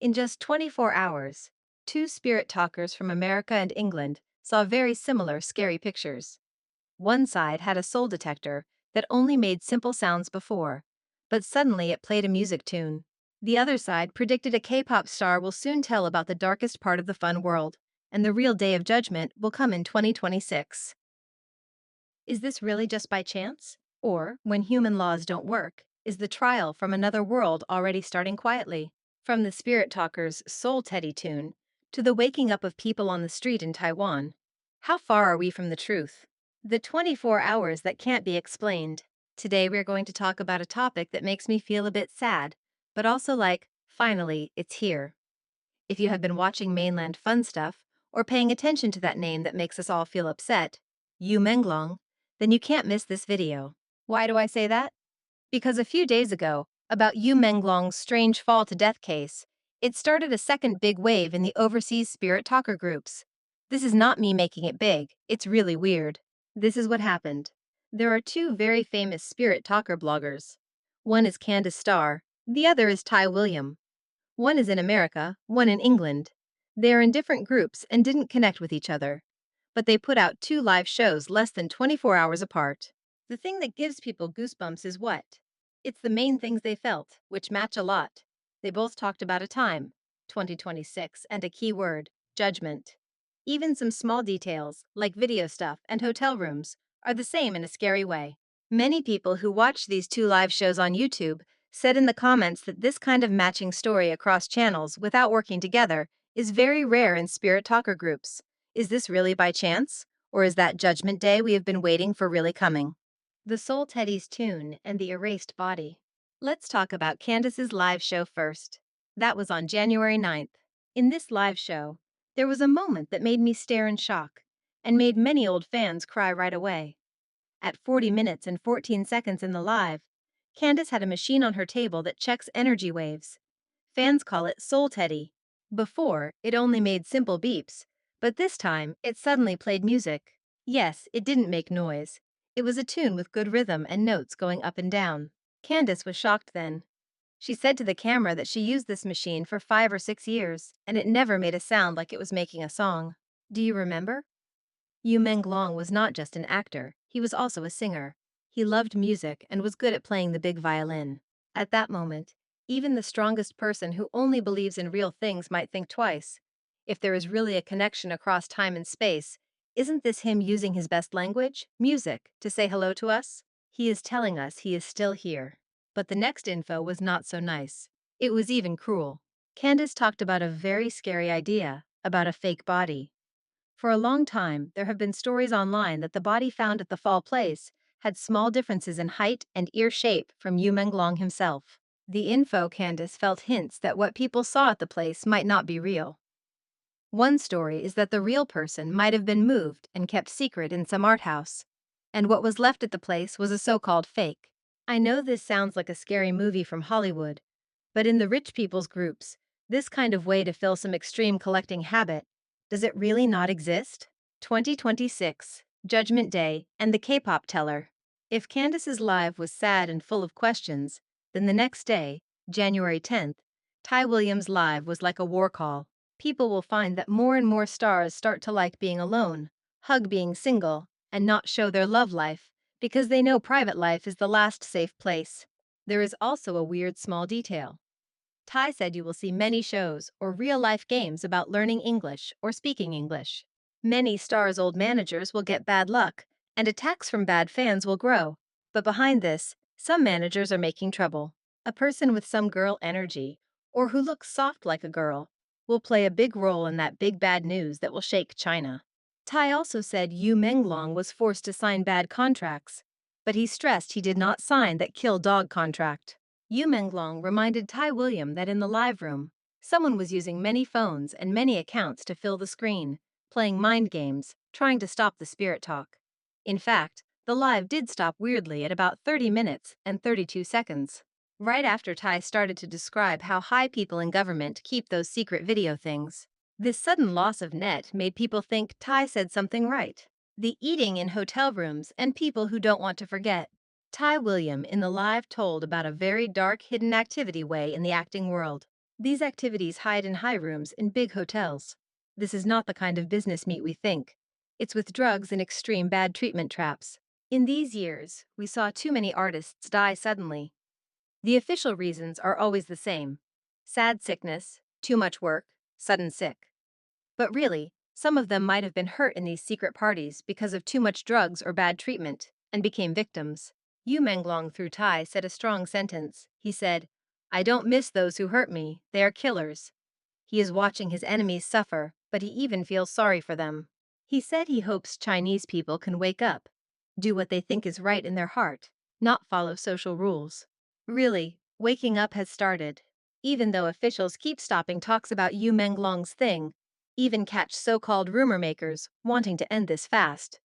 In just 24 hours, two spirit talkers from America and England saw very similar scary pictures. One side had a soul detector that only made simple sounds before, but suddenly it played a music tune. The other side predicted a K-pop star will soon tell about the darkest part of the fun world, and the real day of judgment will come in 2026. Is this really just by chance? Or, when human laws don't work, is the trial from another world already starting quietly? From the Spirit Talkers' Soul Teddy tune to the waking up of people on the street in Taiwan, how far are we from the truth? The 24 hours that can't be explained. Today we're going to talk about a topic that makes me feel a bit sad, but also like, finally, it's here. If you have been watching mainland fun stuff, or paying attention to that name that makes us all feel upset, Menglong, then you can't miss this video. Why do I say that? Because a few days ago, about Menglong's strange fall to death case, it started a second big wave in the overseas spirit talker groups. This is not me making it big, it's really weird. This is what happened. There are two very famous spirit talker bloggers. One is Candace Starr, the other is Ty William. One is in America, one in England. They are in different groups and didn't connect with each other. But they put out two live shows less than 24 hours apart. The thing that gives people goosebumps is what? It's the main things they felt, which match a lot. They both talked about a time, 2026, and a key word, judgment. Even some small details, like video stuff and hotel rooms, are the same in a scary way. Many people who watched these two live shows on YouTube said in the comments that this kind of matching story across channels without working together is very rare in spirit talker groups. Is this really by chance? Or is that Judgment Day we have been waiting for really coming? The Soul Teddy's tune and the erased body. Let's talk about Candace's live show first. That was on January 9th. In this live show, there was a moment that made me stare in shock and made many old fans cry right away. At 40 minutes and 14 seconds in the live, Candace had a machine on her table that checks energy waves. Fans call it Soul Teddy. Before, it only made simple beeps, but this time, it suddenly played music. Yes, it didn't make noise. It was a tune with good rhythm and notes going up and down. Candace was shocked then. She said to the camera that she used this machine for 5 or 6 years, and it never made a sound like it was making a song. Do you remember? Menglong was not just an actor, he was also a singer. He loved music and was good at playing the big violin. At that moment, even the strongest person who only believes in real things might think twice. If there is really a connection across time and space, isn't this him using his best language, music, to say hello to us? He is telling us he is still here. But the next info was not so nice. It was even cruel. Candace talked about a very scary idea, about a fake body. For a long time, there have been stories online that the body found at the fall place had small differences in height and ear shape from Yu Menglong himself. The info Candace felt hints that what people saw at the place might not be real. One story is that the real person might have been moved and kept secret in some art house, and what was left at the place was a so-called fake. I know this sounds like a scary movie from Hollywood, but in the rich people's groups, this kind of way to fill some extreme collecting habit, does it really not exist? 2026, Judgment Day, and the K-pop teller. If Candace's live was sad and full of questions, then the next day, January 10th, Ty Williams' live was like a war call. People will find that more and more stars start to like being alone, hug being single, and not show their love life, because they know private life is the last safe place. There is also a weird small detail. Ty said you will see many shows or real-life games about learning English or speaking English. Many stars' old managers will get bad luck, and attacks from bad fans will grow. But behind this, some managers are making trouble. A person with some girl energy, or who looks soft like a girl, will play a big role in that big bad news that will shake China. Ty also said Yu Menglong was forced to sign bad contracts, but he stressed he did not sign that kill dog contract. Yu Menglong reminded Ty William that in the live room, someone was using many phones and many accounts to fill the screen, playing mind games, trying to stop the spirit talk. In fact, the live did stop weirdly at about 30 minutes and 32 seconds. Right after Ty started to describe how high people in government keep those secret video things. This sudden loss of net made people think Ty said something right. The eating in hotel rooms and people who don't want to forget. Ty William in the live told about a very dark hidden activity way in the acting world. These activities hide in high rooms in big hotels. This is not the kind of business meet we think. It's with drugs and extreme bad treatment traps. In these years, we saw too many artists die suddenly. The official reasons are always the same: sad sickness, too much work, sudden sick. But really, some of them might have been hurt in these secret parties because of too much drugs or bad treatment, and became victims. Yu Menglong through Tai said a strong sentence. He said, "I don't miss those who hurt me, they are killers." He is watching his enemies suffer, but he even feels sorry for them. He said he hopes Chinese people can wake up, do what they think is right in their heart, not follow social rules. Really, waking up has started. Even though officials keep stopping talks about Yu Menglong's thing, even catch so-called rumor makers wanting to end this fast.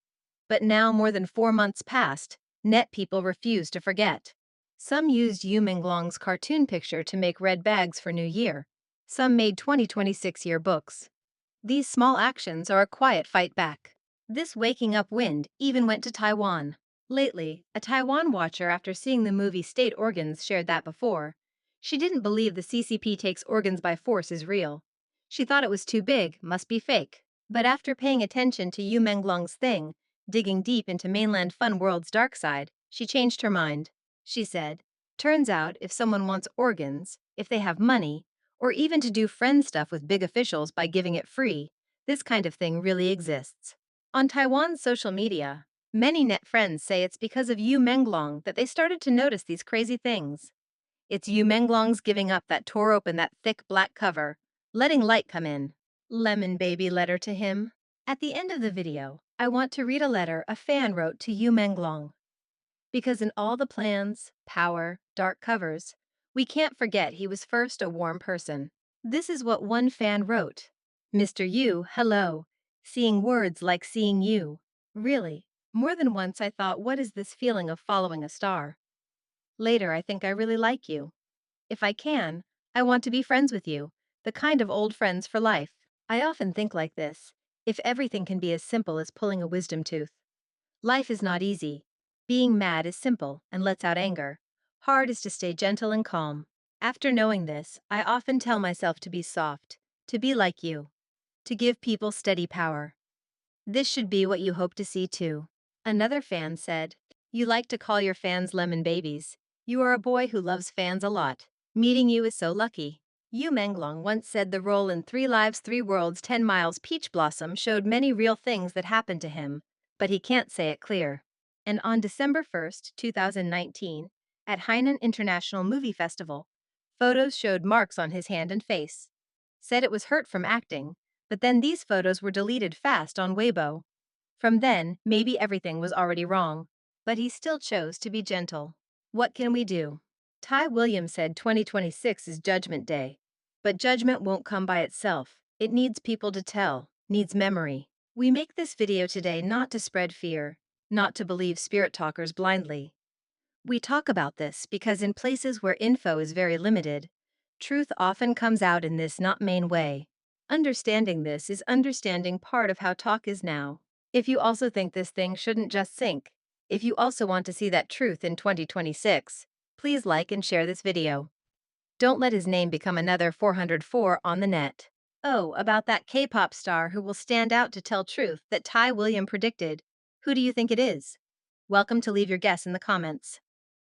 But now more than 4 months passed, net people refuse to forget. Some used Yu Menglong's cartoon picture to make red bags for New Year. Some made 2026 yearbooks. These small actions are a quiet fight back. This waking up wind even went to Taiwan. Lately, a Taiwan watcher, after seeing the movie State Organs, shared that before. She didn't believe the CCP takes organs by force is real. She thought it was too big, must be fake. But after paying attention to Yu Menglong's thing, digging deep into mainland Fun World's dark side, she changed her mind. She said, "Turns out if someone wants organs, if they have money, or even to do friend stuff with big officials by giving it free, this kind of thing really exists." On Taiwan's social media, many net friends say it's because of Yu Menglong that they started to notice these crazy things. It's Yu Menglong's giving up that tore open that thick black cover, letting light come in. Lemon baby letter to him. At the end of the video, I want to read a letter a fan wrote to Yu Menglong. Because in all the plans, power, dark covers, we can't forget he was first a warm person. This is what one fan wrote. "Mr. Yu, hello. Seeing words like seeing you. Really. More than once I thought, what is this feeling of following a star? Later I think I really like you. If I can, I want to be friends with you, the kind of old friends for life." I often think like this: if everything can be as simple as pulling a wisdom tooth. Life is not easy. Being mad is simple and lets out anger. Hard is to stay gentle and calm. After knowing this, I often tell myself to be soft, to be like you, to give people steady power. This should be what you hope to see too. Another fan said, "You like to call your fans lemon babies. You are a boy who loves fans a lot. Meeting you is so lucky." Yu Menglong once said the role in Three Lives, Three Worlds, 10 Miles Peach Blossom showed many real things that happened to him, but he can't say it clear. And on December 1, 2019, at Hainan International Movie Festival, photos showed marks on his hand and face. Said it was hurt from acting, but then these photos were deleted fast on Weibo. From then, maybe everything was already wrong. But he still chose to be gentle. What can we do? Ty Williams said 2026 is Judgment Day. But judgment won't come by itself. It needs people to tell, needs memory. We make this video today not to spread fear, not to believe spirit talkers blindly. We talk about this because in places where info is very limited, truth often comes out in this not main way. Understanding this is understanding part of how talk is now. If you also think this thing shouldn't just sink, if you also want to see that truth in 2026, please like and share this video. Don't let his name become another 404 on the net. Oh, about that K-pop star who will stand out to tell truth that Ty William predicted. Who do you think it is? Welcome to leave your guess in the comments.